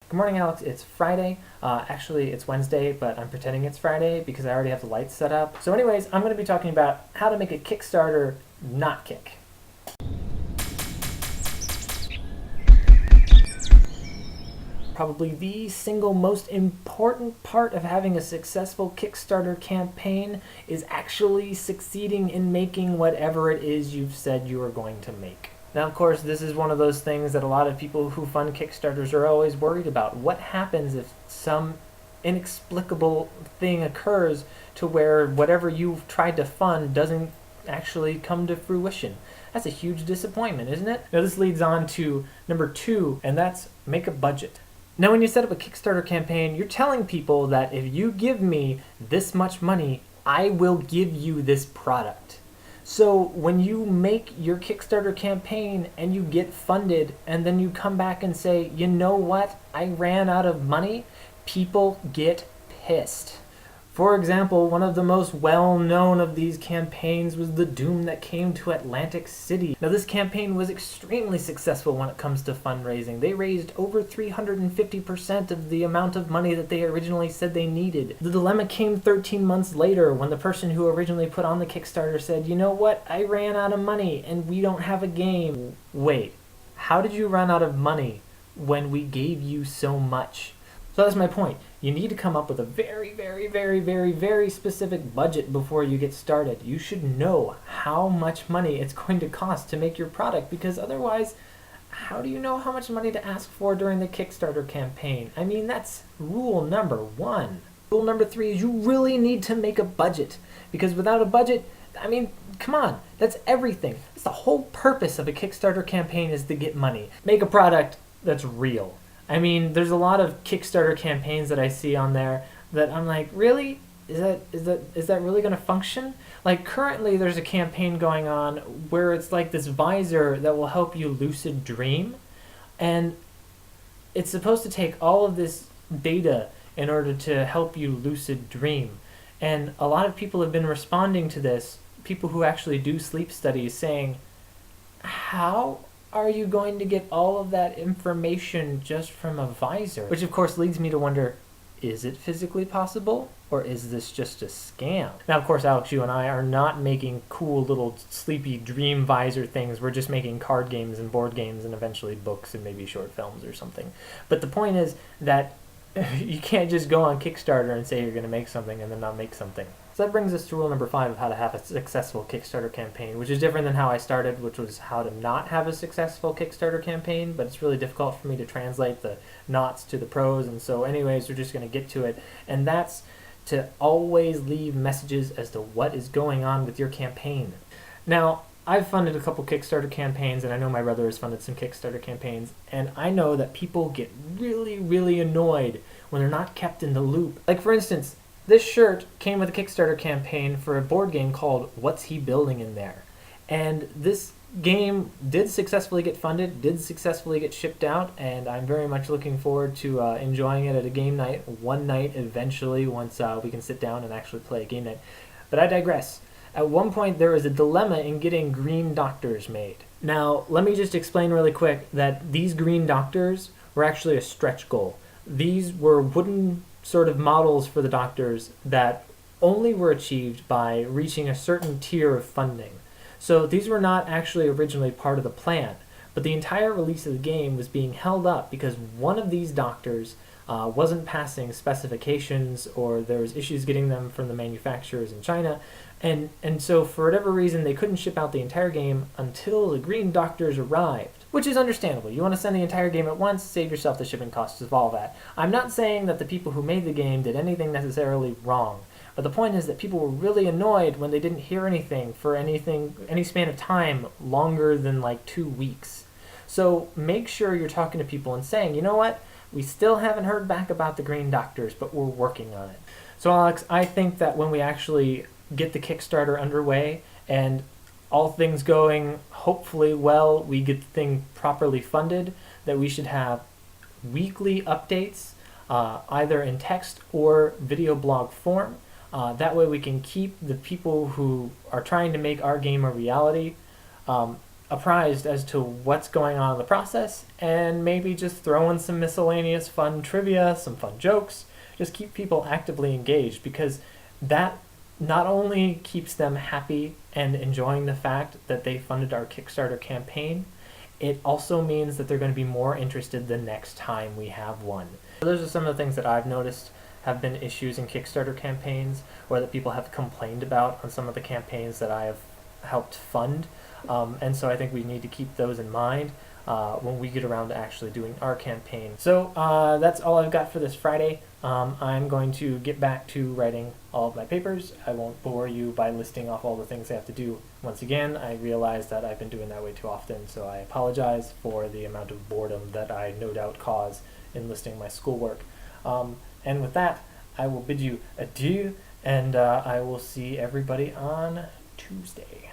Good morning, Alex. It's Friday. Actually, it's Wednesday, but I'm pretending it's Friday because I already have the lights set up. So anyways, I'm going to be talking about how to make a Kickstarter not kick. Probably the single most important part of having a successful Kickstarter campaign is actually succeeding in making whatever it is you've said you are going to make. Now, of course, this is one of those things that a lot of people who fund Kickstarters are always worried about. What happens if some inexplicable thing occurs to where whatever you've tried to fund doesn't actually come to fruition? That's a huge disappointment, isn't it? Now, this leads on to number 2, and that's make a budget. Now, when you set up a Kickstarter campaign, you're telling people that if you give me this much money, I will give you this product. So when you make your Kickstarter campaign and you get funded and then you come back and say, you know what, I ran out of money, people get pissed. For example, one of the most well-known of these campaigns was the Doom that came to Atlantic City. Now, this campaign was extremely successful when it comes to fundraising. They raised over 350% of the amount of money that they originally said they needed. The dilemma came 13 months later when the person who originally put on the Kickstarter said, you know what, I ran out of money and we don't have a game. Wait, how did you run out of money when we gave you so much? So that's my point. You need to come up with a very specific budget before you get started. You should know how much money it's going to cost to make your product, because otherwise, how do you know how much money to ask for during the Kickstarter campaign? I mean, that's rule number 1. Rule number 3 is you really need to make a budget, because without a budget, I mean, come on, that's everything. That's the whole purpose of a Kickstarter campaign, is to get money. Make a product that's real. I mean, there's a lot of Kickstarter campaigns that I see on there that I'm like, really? Is that really going to function? Like, currently there's a campaign going on where it's like this visor that will help you lucid dream, and it's supposed to take all of this data in order to help you lucid dream. And a lot of people have been responding to this, people who actually do sleep studies, saying, how are you going to get all of that information just from a visor? Which of course leads me to wonder, is it physically possible, or is this just a scam? Now, of course, Alex, you and I are not making cool little sleepy dream visor things. We're just making card games and board games and eventually books and maybe short films or something. But the point is that you can't just go on Kickstarter and say you're going to make something and then not make something. So that brings us to rule number 5 of how to have a successful Kickstarter campaign, which is different than how I started, which was how to not have a successful Kickstarter campaign, but it's really difficult for me to translate the nots to the pros, and so anyways, we're just going to get to it, and that's to always leave messages as to what is going on with your campaign. Now, I've funded a couple Kickstarter campaigns, and I know my brother has funded some Kickstarter campaigns, and I know that people get really annoyed when they're not kept in the loop. Like, for instance, this shirt came with a Kickstarter campaign for a board game called What's He Building in There? And this game did successfully get funded, did successfully get shipped out, and I'm very much looking forward to enjoying it at a game night, one night eventually, once we can sit down and actually play a game night. But I digress. At one point, there was a dilemma in getting green doctors made. Now, let me just explain really quick that these green doctors were actually a stretch goal. These were wooden sort of models for the doctors that only were achieved by reaching a certain tier of funding. So these were not actually originally part of the plan, but the entire release of the game was being held up because one of these doctors wasn't passing specifications, or there was issues getting them from the manufacturers in China, and so for whatever reason they couldn't ship out the entire game until the green doctors arrived. Which is understandable. You want to send the entire game at once, save yourself the shipping costs of all that. I'm not saying that the people who made the game did anything necessarily wrong, but the point is that people were really annoyed when they didn't hear anything for any span of time longer than like 2 weeks. So make sure you're talking to people and saying, you know what, we still haven't heard back about the green doctors, but we're working on it. So Alex, I think that when we actually get the Kickstarter underway and all things going hopefully well, we get the thing properly funded, that we should have weekly updates, either in text or video blog form. That way we can keep the people who are trying to make our game a reality apprised as to what's going on in the process, and maybe just throw in some miscellaneous fun trivia, some fun jokes, just keep people actively engaged, because that not only keeps them happy and enjoying the fact that they funded our Kickstarter campaign, it also means that they're going to be more interested the next time we have one. So those are some of the things that I've noticed have been issues in Kickstarter campaigns, or that people have complained about on some of the campaigns that I have helped fund. And so I think we need to keep those in mind when we get around to actually doing our campaign. So that's all I've got for this Friday. I'm going to get back to writing all of my papers. I won't bore you by listing off all the things I have to do. Once again, I realize that I've been doing that way too often, so I apologize for the amount of boredom that I no doubt cause in listing my schoolwork. And with that, I will bid you adieu, and I will see everybody on Tuesday.